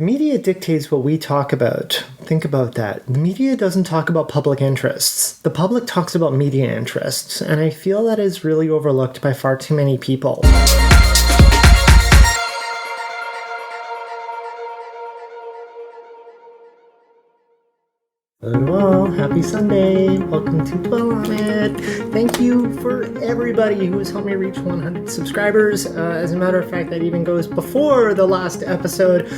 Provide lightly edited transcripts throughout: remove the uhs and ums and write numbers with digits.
Media dictates what we talk about. Think about that. Media doesn't talk about public interests. The public talks about media interests, and I feel that is really overlooked by far too many people. Hello, happy Sunday. Welcome to Dwell On It. Thank you for everybody who has helped me reach 100 subscribers. As a matter of fact, that even goes before the last episode.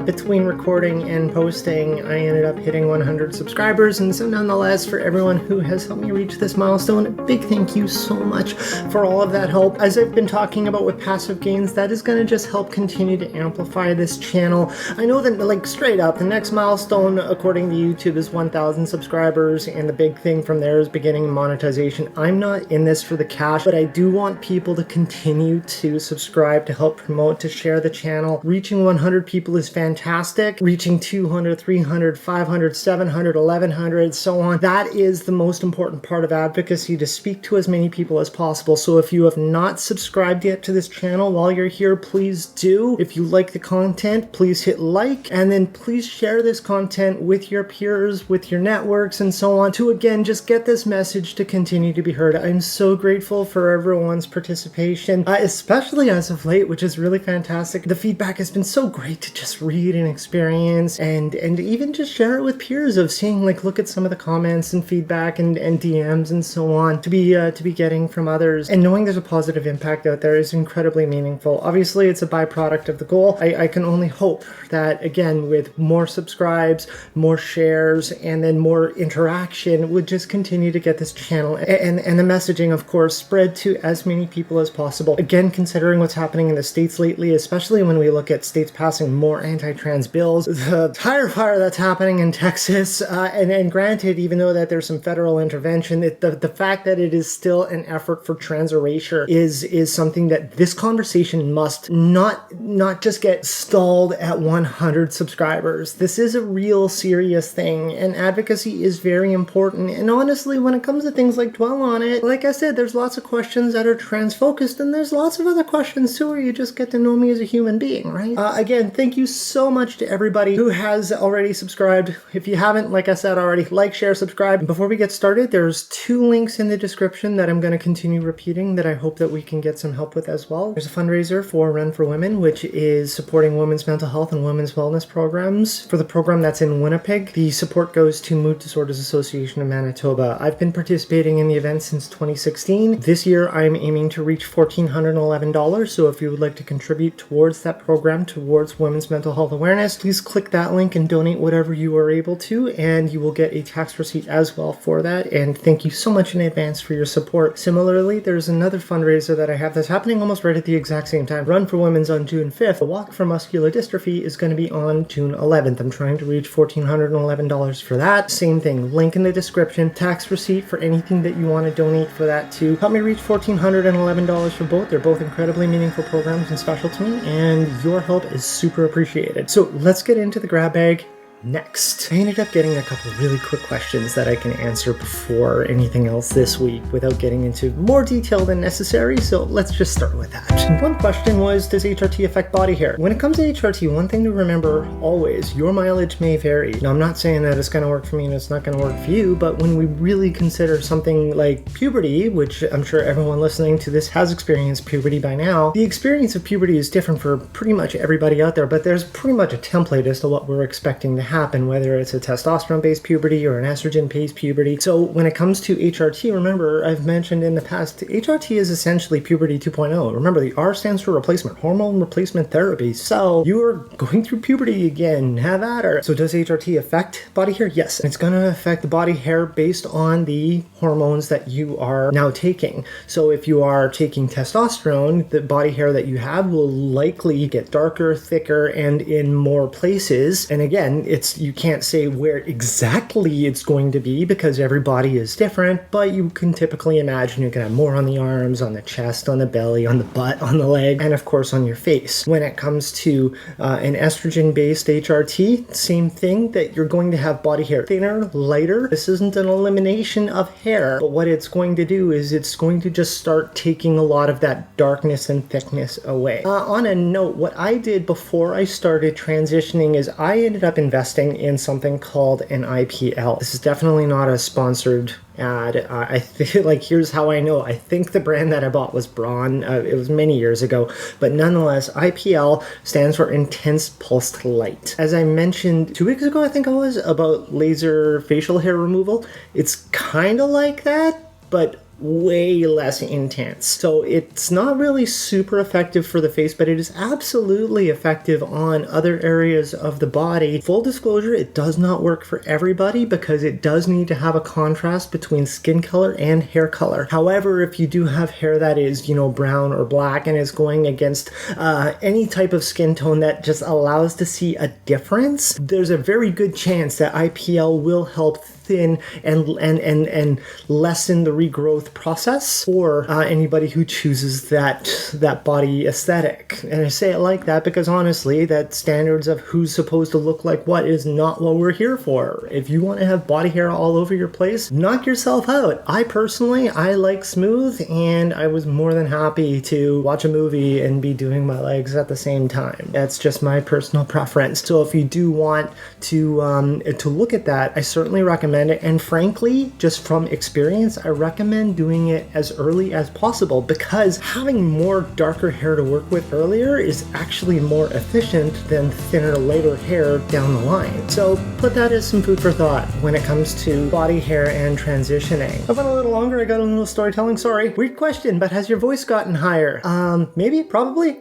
Between recording and posting, I ended up hitting 100 subscribers. And so nonetheless, for everyone who has helped me reach this milestone, a big thank you so much for all of that help. As I've been talking about with passive gains, that is going to just help continue to amplify this channel. I know that, like, straight up, the next milestone, according to YouTube, is 1,000 subscribers, and the big thing from there is beginning monetization. I'm not in this for the cash, but I do want people to continue to subscribe, to help promote, to share the channel. Reaching 100 people is fantastic. Reaching 200, 300, 500, 700, 1100, so on. That is the most important part of advocacy, to speak to as many people as possible. So if you have not subscribed yet to this channel while you're here, please do. If you like the content, please hit like, and then please share this content with your peers, with your networks, and so on, to again just get this message to continue to be heard. I'm so grateful for everyone's participation, especially as of late, which is really fantastic. The feedback has been so great to just read and experience, and even just share it with peers, of seeing, like, look at some of the comments and feedback and DMs and so on, to be getting from others, and knowing there's a positive impact out there is incredibly meaningful. Obviously, it's a byproduct of the goal. I can only hope that, again, with more subscribes, more shares, and then more interaction, would just continue to get this channel and the messaging, of course, spread to as many people as possible. Again, considering what's happening in the States lately, especially when we look at states passing more anti-trans bills, the tire fire that's happening in Texas, and granted, even though that there's some federal intervention, the fact that it is still an effort for trans erasure is something that this conversation must not just get stalled at 100 subscribers. This is a real serious thing, and advocacy is very important. And honestly, when it comes to things like Dwell On It, like I said, there's lots of questions that are trans focused, and there's lots of other questions too where you just get to know me as a human being, right? Again, thank you so much to everybody who has already subscribed. If you haven't, like I said already, like, share, subscribe. Before we get started, there's 2 links in the description that I'm going to continue repeating that I hope that we can get some help with as well. There's a fundraiser for Run for Women, which is supporting women's mental health and women's wellness programs. For the program that's in Winnipeg, the support goes to Mood Disorders Association of Manitoba. I've been participating in the event since 2016. This year, I'm aiming to reach $1,411. So if you would like to contribute towards that program, towards women's mental health awareness, please click that link and donate whatever you are able to, and you will get a tax receipt as well for that. And thank you so much in advance for your support. Similarly, there's another fundraiser that I have that's happening almost right at the exact same time. Run for Women's on June 5th. The Walk for Muscular Dystrophy is going to be on June 11th. I'm trying to reach $1,411 for that. Same thing, link in the description, tax receipt for anything that you want to donate for that too. Help me reach $1,411 for both. They're both incredibly meaningful programs and special to me, and your help is super appreciated. So let's get into the grab bag. Next, I ended up getting a couple of really quick questions that I can answer before anything else this week without getting into more detail than necessary, so let's just start with that. One question was, does HRT affect body hair? When it comes to HRT, one thing to remember always, your mileage may vary. Now, I'm not saying that it's going to work for me and it's not going to work for you, but when we really consider something like puberty, which I'm sure everyone listening to this has experienced puberty by now, the experience of puberty is different for pretty much everybody out there, but there's pretty much a template as to what we're expecting to happen, whether it's a testosterone-based puberty or an estrogen-based puberty. So when it comes to HRT, remember, I've mentioned in the past, HRT is essentially puberty 2.0. Remember, the R stands for replacement, hormone replacement therapy. So you are going through puberty again, have at her. So does HRT affect body hair? Yes, it's going to affect the body hair based on the hormones that you are now taking. So if you are taking testosterone, the body hair that you have will likely get darker, thicker, and in more places. And again, you can't say where exactly it's going to be because every body is different, but you can typically imagine you can have more on the arms, on the chest, on the belly, on the butt, on the leg, and of course on your face. When it comes to an estrogen-based HRT, same thing, that you're going to have body hair thinner, lighter. This isn't an elimination of hair, but what it's going to do is it's going to just start taking a lot of that darkness and thickness away. On a note, what I did before I started transitioning is I ended up investing in something called an IPL. This is definitely not a sponsored ad. I think, like, here's how I know. I think the brand that I bought was Braun. It was many years ago, but nonetheless, IPL stands for Intense Pulsed Light. As I mentioned 2 weeks ago, I think it was, about laser facial hair removal. It's kind of like that, but way less intense. So it's not really super effective for the face, but it is absolutely effective on other areas of the body. Full disclosure, it does not work for everybody because it does need to have a contrast between skin color and hair color. However, if you do have hair that is, brown or black and is going against any type of skin tone that just allows to see a difference, there's a very good chance that IPL will help thin and lessen the regrowth process for anybody who chooses that body aesthetic. And I say it like that because honestly, that standards of who's supposed to look like what is not what we're here for. If you want to have body hair all over your place, knock yourself out. I like smooth, and I was more than happy to watch a movie and be doing my legs at the same time. That's just my personal preference. So if you do want to look at that, I certainly recommend it. And frankly, just from experience, I recommend doing it as early as possible because having more darker hair to work with earlier is actually more efficient than thinner, lighter hair down the line. So put that as some food for thought when it comes to body hair and transitioning. I went a little longer. I got a little storytelling. Sorry. Weird question, but has your voice gotten higher? Maybe, probably.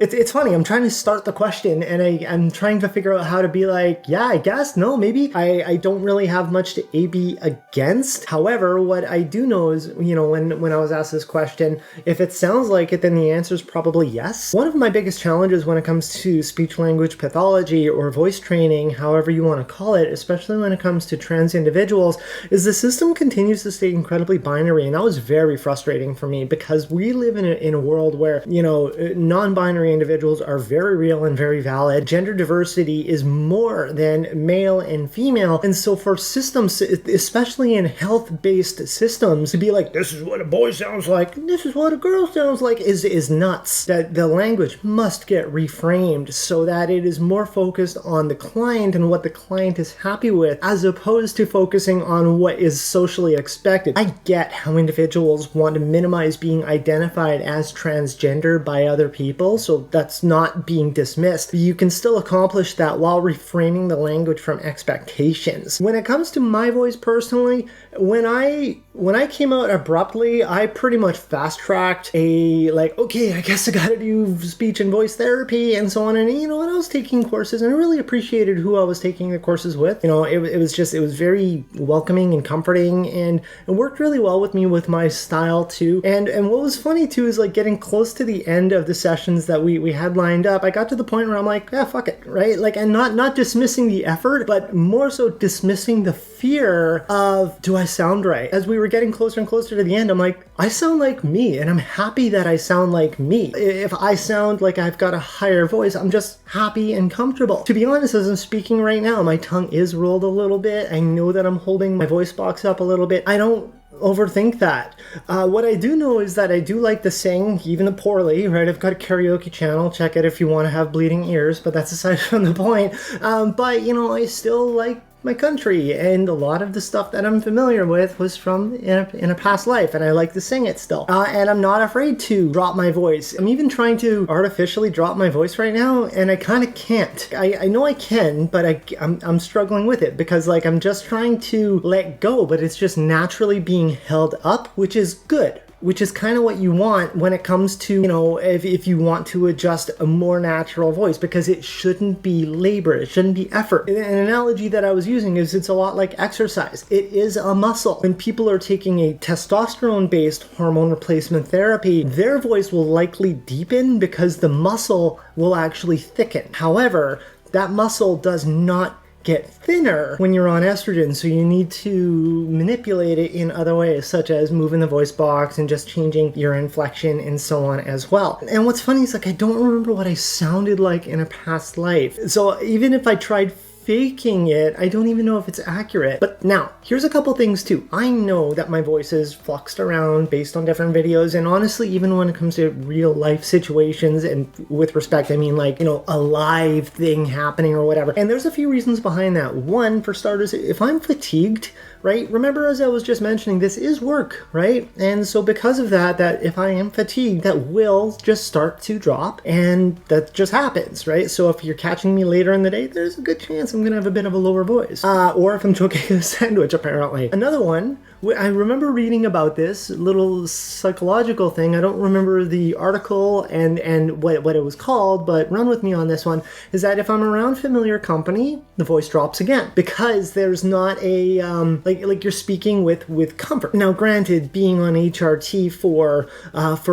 It's funny, I'm trying to start the question and I'm trying to figure out how to be like, yeah, I guess, no, maybe. I don't really have much to A/B against. However, what I do know is, when I was asked this question, if it sounds like it, then the answer is probably yes. One of my biggest challenges when it comes to speech language pathology or voice training, however you want to call it, especially when it comes to trans individuals, is the system continues to stay incredibly binary. And that was very frustrating for me because we live in a world where, non-binary individuals are very real and very valid. Gender diversity is more than male and female. And so for systems, especially in health-based systems, to be like, this is what a boy sounds like, this is what a girl sounds like, is nuts. That the language must get reframed so that it is more focused on the client and what the client is happy with, as opposed to focusing on what is socially expected. I get how individuals want to minimize being identified as transgender by other people, so that's not being dismissed. You can still accomplish that while reframing the language from expectations. When it comes to my voice personally, when I came out abruptly, I pretty much fast-tracked okay, I guess I gotta do speech and voice therapy and so on. And I was taking courses and I really appreciated who I was taking the courses with. It was very welcoming and comforting, and it worked really well with me with my style too. And what was funny too is like getting close to the end of the sessions that we had lined up, I got to the point where I'm like, yeah, fuck it, right? Like, and not dismissing the effort, but more so dismissing the fear of, do I sound right? As we were getting closer and closer to the end, I'm like, I sound like me, and I'm happy that I sound like me. If I sound like I've got a higher voice, I'm just happy and comfortable. To be honest, as I'm speaking right now, my tongue is rolled a little bit. I know that I'm holding my voice box up a little bit. I don't overthink that. What I do know is that I do like to sing, even poorly, right? I've got a karaoke channel. Check it if you want to have bleeding ears, but that's aside from the point. But, I still like my country, and a lot of the stuff that I'm familiar with was from in a past life, and I like to sing it still. And I'm not afraid to drop my voice. I'm even trying to artificially drop my voice right now, and I kind of can't. I know I can, but I'm struggling with it because I'm just trying to let go, but it's just naturally being held up, which is good. which is kind of what you want when it comes to, if you want to adjust a more natural voice, because it shouldn't be labor, it shouldn't be effort. An analogy that I was using is it's a lot like exercise. It is a muscle. When people are taking a testosterone-based hormone replacement therapy, their voice will likely deepen because the muscle will actually thicken. However, that muscle does not get thinner when you're on estrogen, so you need to manipulate it in other ways, such as moving the voice box and just changing your inflection and so on as well. And what's funny is, like, I don't remember what I sounded like in a past life, so even if I tried faking it, I don't even know if it's accurate. But now, here's a couple things too. I know that my voice is fluxed around based on different videos, and honestly, even when it comes to real life situations, and with respect, I mean like, a live thing happening or whatever. And there's a few reasons behind that. One, for starters, if I'm fatigued, right? Remember, as I was just mentioning, this is work, right? And so because of that if if I am fatigued, that will just start to drop, and that just happens, right? So if you're catching me later in the day, there's a good chance I'm gonna have a bit of a lower voice. Or if I'm choking a sandwich, apparently. Another one, I remember reading about this little psychological thing. I don't remember the article and what it was called, but run with me on this one, is that if I'm around familiar company, the voice drops again, because there's not a, like you're speaking with comfort. Now, granted, being on HRT for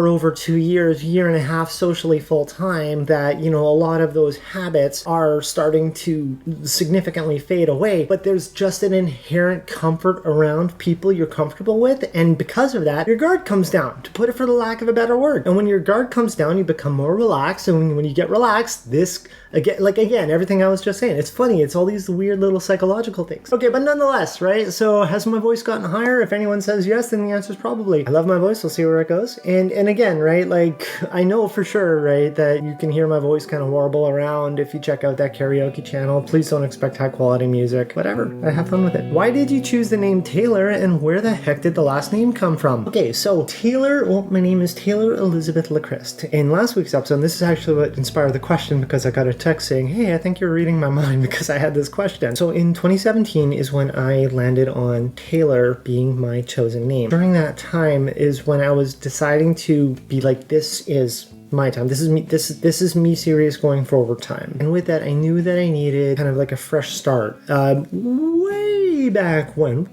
over 2 years, year and a half socially full time, that, a lot of those habits are starting to significantly fade away, but there's just an inherent comfort around people you're comfortable with, and because of that, your guard comes down, to put it for the lack of a better word. And when your guard comes down, you become more relaxed, and when you get relaxed, this again, everything I was just saying, it's funny, it's all these weird little psychological things. Okay, but nonetheless, right? So has my voice gotten higher? If anyone says yes, then the answer is probably. I love my voice, we'll see where it goes. And again, right, like, I know for sure, right, that you can hear my voice kind of warble around if you check out that karaoke channel. Please don't expect high quality music. Whatever, I have fun with it. Why did you choose the name Taylor, and where the heck did the last name come from? Okay, so Taylor, my name is Taylor Elizabeth LaChrist. In last week's episode, this is actually what inspired the question, because I got a text saying, hey, I think you're reading my mind, because I had this question. So in 2017 is when I landed on Taylor being my chosen name. During that time is when I was deciding to be like, this is my time. This is me serious going forward time. And with that, I knew that I needed kind of like a fresh start. Way back when,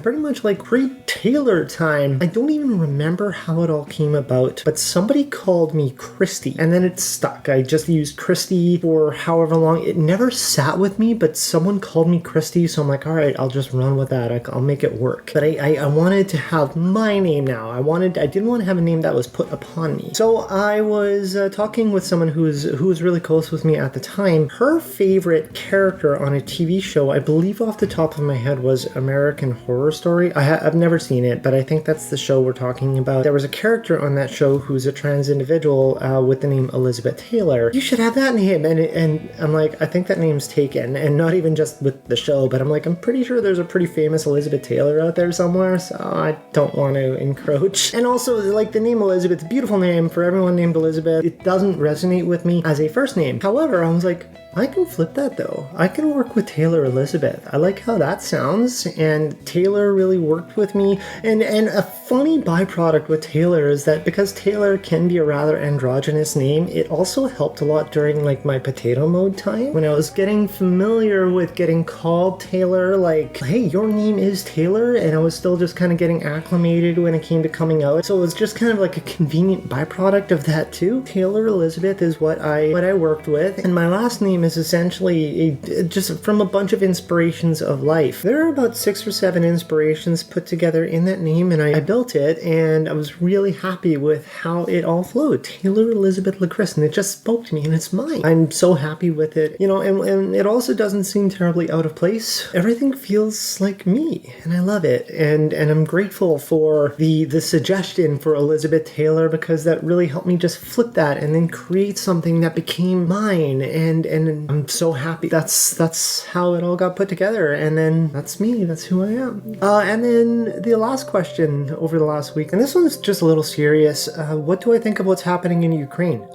pretty much like pre-Taylor time. I don't even remember how it all came about, but somebody called me Christy, and then it stuck. I just used Christy for however long. It never sat with me, but someone called me Christy, so I'm like, all right, I'll just run with that. I'll make it work. But I wanted to have my name now. I didn't want to have a name that was put upon me. So I was talking with someone who was really close with me at the time. Her favorite character on a TV show, I believe off the top of my head, was American Horror Story. I've never seen it, but I think that's the show we're talking about. There was a character on that show who's a trans individual with the name Elizabeth Taylor. You should have that name. And I'm like, I think that name's taken. And not even just with the show, but I'm like, I'm pretty sure there's a pretty famous Elizabeth Taylor out there somewhere, so I don't want to encroach. And also, like, the name Elizabeth, beautiful name for everyone named Elizabeth. It doesn't resonate with me as a first name. However, I was like, I can flip that though. I can work with Taylor Elizabeth. I like how that sounds, and Taylor really worked with me. And a funny byproduct with Taylor is that because Taylor can be a rather androgynous name, it also helped a lot during like my potato mode time. When I was getting familiar with getting called Taylor, like, hey, your name is Taylor, and I was still just kind of getting acclimated when it came to coming out. So it was just kind of like a convenient byproduct of that too. Taylor Elizabeth is what I worked with, and my last name is essentially just from a bunch of inspirations of life. There are about 6 or 7 inspirations put together in that name, and I built it, and I was really happy with how it all flowed. Taylor Elizabeth LaChrist, and it just spoke to me, and it's mine. I'm so happy with it, and it also doesn't seem terribly out of place. Everything feels like me, and I love it, and I'm grateful for the suggestion for Elizabeth Taylor, because that really helped me just flip that and then create something that became mine, and and I'm so happy. That's how it all got put together. And then that's me. That's who I am. And then the last question over the last week, and this one's just a little serious. What do I think of what's happening in Ukraine?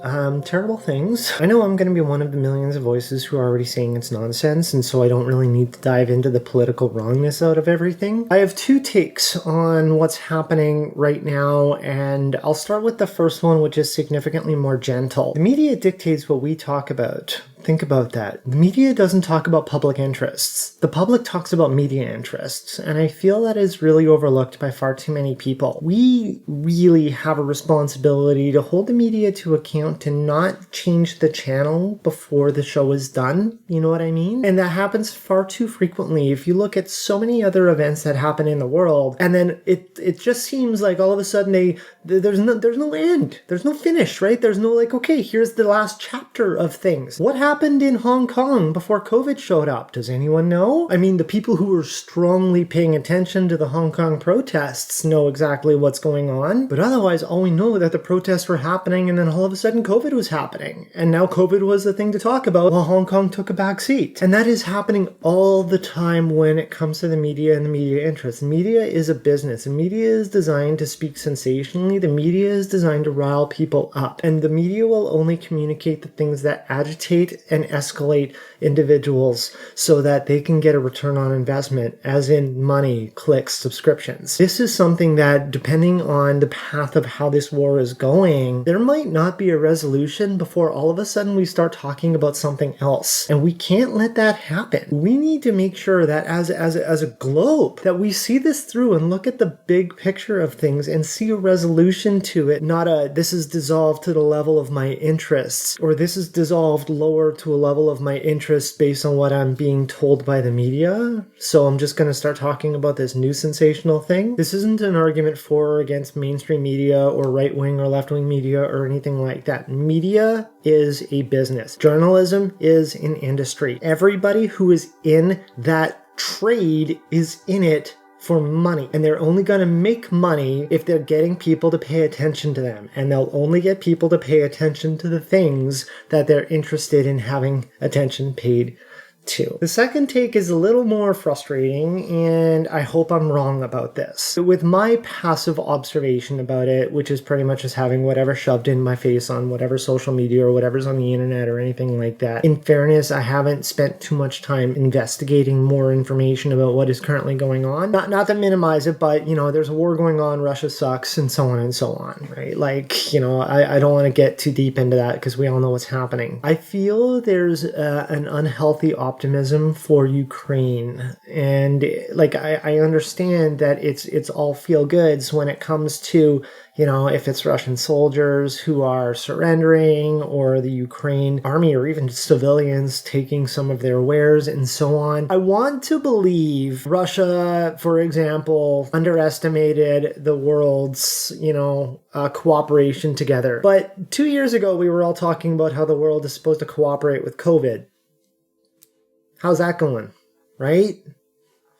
Terrible things. I know I'm going to be one of the millions of voices who are already saying it's nonsense, and so I don't really need to dive into the political wrongness out of everything. I have two takes on what's happening right now, and I'll start with the first one, which is significantly more gentle. The media dictates what we talk about. Think about that. The media doesn't talk about public interests. The public talks about media interests, and I feel that is really overlooked by far too many people. We really have a responsibility to hold the media to account to not change the channel before the show is done. You know what I mean? And that happens far too frequently. If you look at so many other events that happen in the world, and then it just seems like all of a sudden there's no end. There's no finish, right? There's no like, okay, here's the last chapter of things. What happened in Hong Kong before COVID showed up? Does anyone know? I mean, the people who were strongly paying attention to the Hong Kong protests know exactly what's going on. But otherwise, all we know is that the protests were happening and then all of a sudden COVID was happening. And now COVID was the thing to talk about while Hong Kong took a back seat. And that is happening all the time when it comes to the media and the media interests. Media is a business. And media is designed to speak sensationally. The media is designed to rile people up. And the media will only communicate the things that agitate and escalate individuals so that they can get a return on investment, as in money, clicks, subscriptions. This is something that, depending on the path of how this war is going, there might not be a resolution before all of a sudden we start talking about something else. And we can't let that happen. We need to make sure that as a globe, that we see this through and look at the big picture of things and see a resolution to it, not a, this is dissolved to the level of my interests, or this is dissolved lower to a level of my interest based on what I'm being told by the media. So I'm just going to start talking about this new sensational thing. This isn't an argument for or against mainstream media or right-wing or left-wing media or anything like that. Media is a business. Journalism is an industry. Everybody who is in that trade is in it for money, and they're only going to make money if they're getting people to pay attention to them, and they'll only get people to pay attention to the things that they're interested in having attention paid to. The second take is a little more frustrating, and I hope I'm wrong about this. With my passive observation about it, which is pretty much just having whatever shoved in my face on whatever social media or whatever's on the internet or anything like that, in fairness, I haven't spent too much time investigating more information about what is currently going on. Not to minimize it, but, you know, there's a war going on, Russia sucks, and so on and so on, right? Like, you know, I don't want to get too deep into that because we all know what's happening. I feel there's an unhealthy optimism for Ukraine, and like I understand that it's all feel goods when it comes to, you know, if it's Russian soldiers who are surrendering or the Ukraine army or even civilians taking some of their wares and so on. I want to believe Russia, for example, underestimated the world's, you know, cooperation together. But 2 years ago, we were all talking about how the world is supposed to cooperate with COVID. How's that going, right?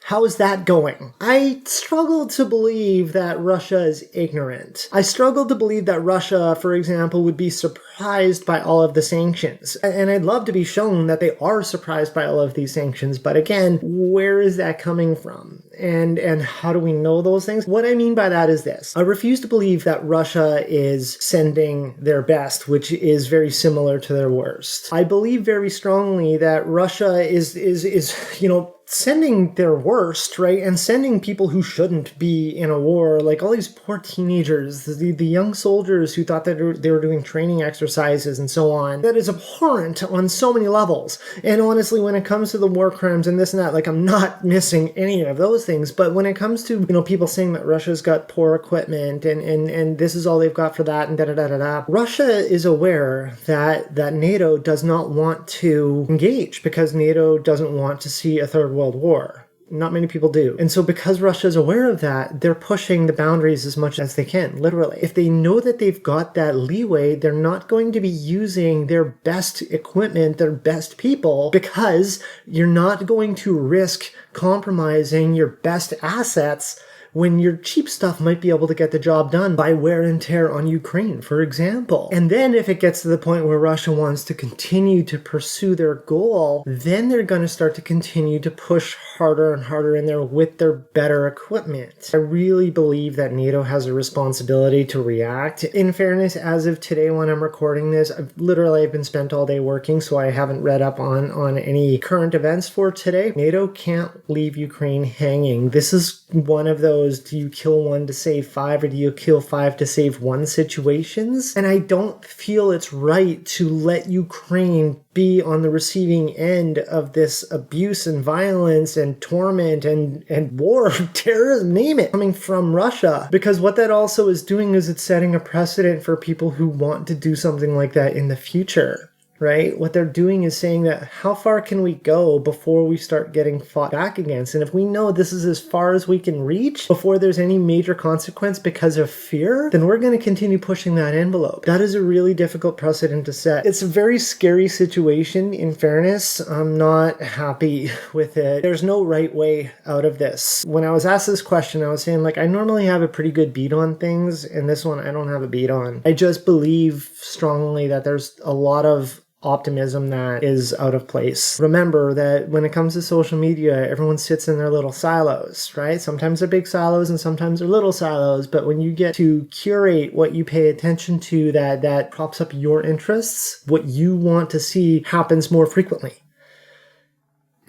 How is that going? I struggle to believe that Russia is ignorant. I struggle to believe that Russia, for example, would be surprised by all of the sanctions. And I'd love to be shown that they are surprised by all of these sanctions. But again, where is that coming from? And how do we know those things? What I mean by that is this. I refuse to believe that Russia is sending their best, which is very similar to their worst. I believe very strongly that Russia is you know, sending their worst, right? And sending people who shouldn't be in a war, like all these poor teenagers, the young soldiers who thought that they were doing training exercises and so on. That is abhorrent on so many levels. And honestly, when it comes to the war crimes and this and that, like I'm not missing any of those things. But when it comes to, you know, people saying that Russia's got poor equipment and this is all they've got for that and da-da-da-da-da. Russia is aware that NATO does not want to engage because NATO doesn't want to see a third world war. Not many people do. And so because Russia is aware of that, they're pushing the boundaries as much as they can, literally. If they know that they've got that leeway, they're not going to be using their best equipment, their best people, because you're not going to risk compromising your best assets when your cheap stuff might be able to get the job done by wear and tear on Ukraine, for example. And then if it gets to the point where Russia wants to continue to pursue their goal, then they're going to start to continue to push harder and harder in there with their better equipment. I really believe that NATO has a responsibility to react. In fairness, as of today when I'm recording this, I've been spent all day working, so I haven't read up on any current events for today. NATO can't leave Ukraine hanging. This is one of those, do you kill one to save five, or do you kill five to save one situations? And I don't feel it's right to let Ukraine be on the receiving end of this abuse and violence and torment and war, terrorism, name it, coming from Russia. Because what that also is doing is it's setting a precedent for people who want to do something like that in the future. Right? What they're doing is saying that how far can we go before we start getting fought back against? And if we know this is as far as we can reach before there's any major consequence because of fear, then we're going to continue pushing that envelope. That is a really difficult precedent to set. It's a very scary situation, in fairness. I'm not happy with it. There's no right way out of this. When I was asked this question, I was saying, like, I normally have a pretty good beat on things, and this one I don't have a beat on. I just believe strongly that there's a lot of optimism that is out of place. Remember that when it comes to social media, everyone sits in their little silos, right? Sometimes they're big silos and sometimes they're little silos, but when you get to curate what you pay attention to that props up your interests, what you want to see happens more frequently.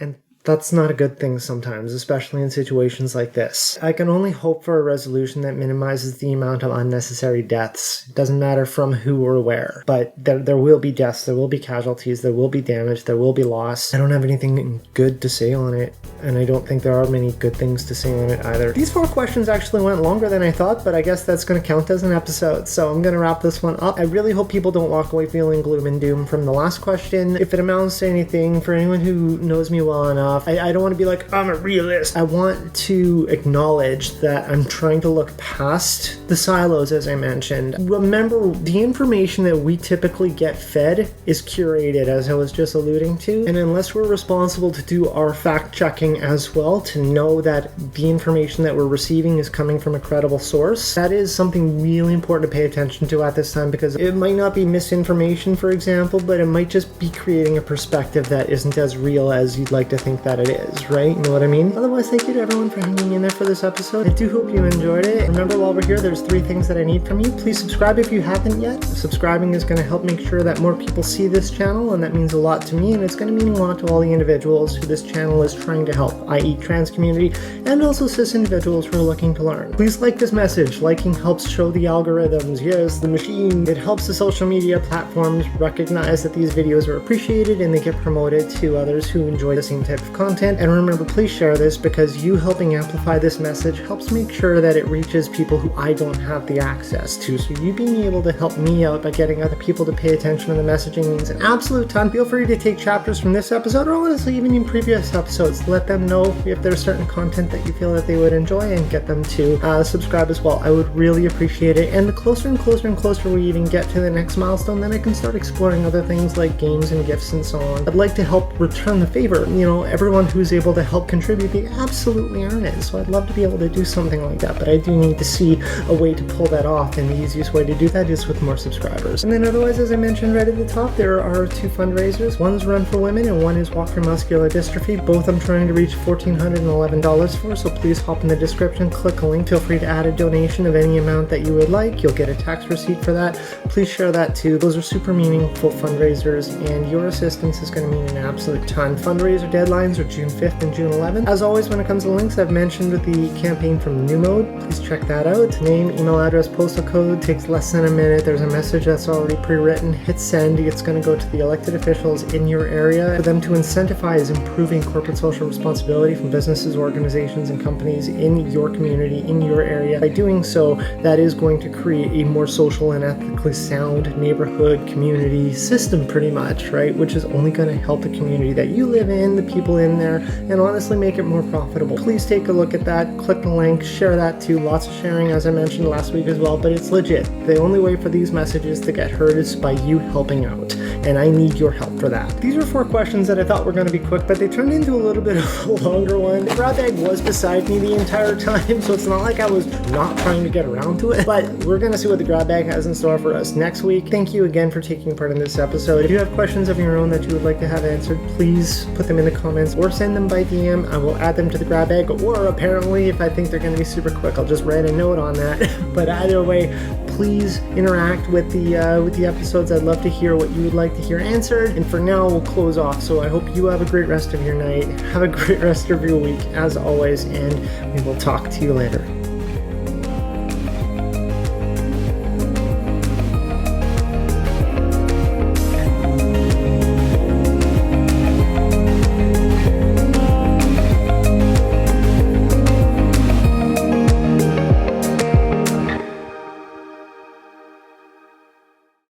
And that's not a good thing sometimes, especially in situations like this. I can only hope for a resolution that minimizes the amount of unnecessary deaths. It doesn't matter from who or where, but there will be deaths, there will be casualties, there will be damage, there will be loss. I don't have anything good to say on it, and I don't think there are many good things to say on it either. These 4 questions actually went longer than I thought, but I guess that's going to count as an episode, so I'm going to wrap this one up. I really hope people don't walk away feeling gloom and doom from the last question. If it amounts to anything, for anyone who knows me well enough, I don't want to be like, I'm a realist. I want to acknowledge that I'm trying to look past the silos, as I mentioned. Remember, the information that we typically get fed is curated, as I was just alluding to, and unless we're responsible to do our fact-checking as well, to know that the information that we're receiving is coming from a credible source, that is something really important to pay attention to at this time, because it might not be misinformation, for example, but it might just be creating a perspective that isn't as real as you'd like to think that it is, right? You know what I mean? Otherwise, thank you to everyone for hanging in there for this episode. I do hope you enjoyed it. Remember, while we're here, there's 3 things that I need from you. Please subscribe if you haven't yet. Subscribing is going to help make sure that more people see this channel, and that means a lot to me, and it's going to mean a lot to all the individuals who this channel is trying to help, i.e. trans community, and also cis individuals who are looking to learn. Please like this message. Liking helps show the algorithms, yes, the machine. It helps the social media platforms recognize that these videos are appreciated and they get promoted to others who enjoy the same type of content. And remember, please share this, because you helping amplify this message helps make sure that it reaches people who I don't have the access to. So you being able to help me out by getting other people to pay attention to the messaging means an absolute ton. Feel free to take chapters from this episode, or honestly even in previous episodes. Let them know if there's certain content that you feel that they would enjoy, and get them to subscribe as well. I would really appreciate it. And the closer and closer and closer we even get to the next milestone, then I can start exploring other things like games and gifts and so on. I'd like to help return the favor. You know, everyone who's able to help contribute, they absolutely earn it. So I'd love to be able to do something like that, but I do need to see a way to pull that off, and the easiest way to do that is with more subscribers. And then otherwise, as I mentioned right at the top, there are 2 fundraisers. One's Run for Women and one is Walk for Muscular Dystrophy. Both I'm trying to reach $1,411 for, so please hop in the description, click a link. Feel free to add a donation of any amount that you would like. You'll get a tax receipt for that. Please share that too. Those are super meaningful fundraisers, and your assistance is going to mean an absolute ton. Fundraiser deadlines are June 5th and June 11th. As always, when it comes to links, I've mentioned the campaign from New Mode. Please check that out. Name, email address, postal code, takes less than a minute. There's a message that's already pre-written. Hit send. It's going to go to the elected officials in your area for them to incentivize improving corporate social responsibility from businesses, organizations, and companies in your community, in your area. By doing so, that is going to create a more social and ethically sound neighborhood community system, pretty much, right? Which is only going to help the community that you live in, the people in there, and honestly make it more profitable. Please take a look at that, click the link, share that too. Lots of sharing, as I mentioned last week as well, but it's legit. The only way for these messages to get heard is by you helping out. and I need your help for that. These are 4 questions that I thought were going to be quick, but they turned into a little bit of a longer one. The grab bag was beside me the entire time, so it's not like I was not trying to get around to it, but we're going to see what the grab bag has in store for us next week. Thank you again for taking part in this episode. If you have questions of your own that you would like to have answered, please put them in the comments or send them by DM. I will add them to the grab bag, or apparently if I think they're going to be super quick, I'll just write a note on that. But either way, please interact with the episodes. I'd love to hear what you would like to hear answered. And for now, we'll close off. So I hope you have a great rest of your night. Have a great rest of your week, as always, and we will talk to you later.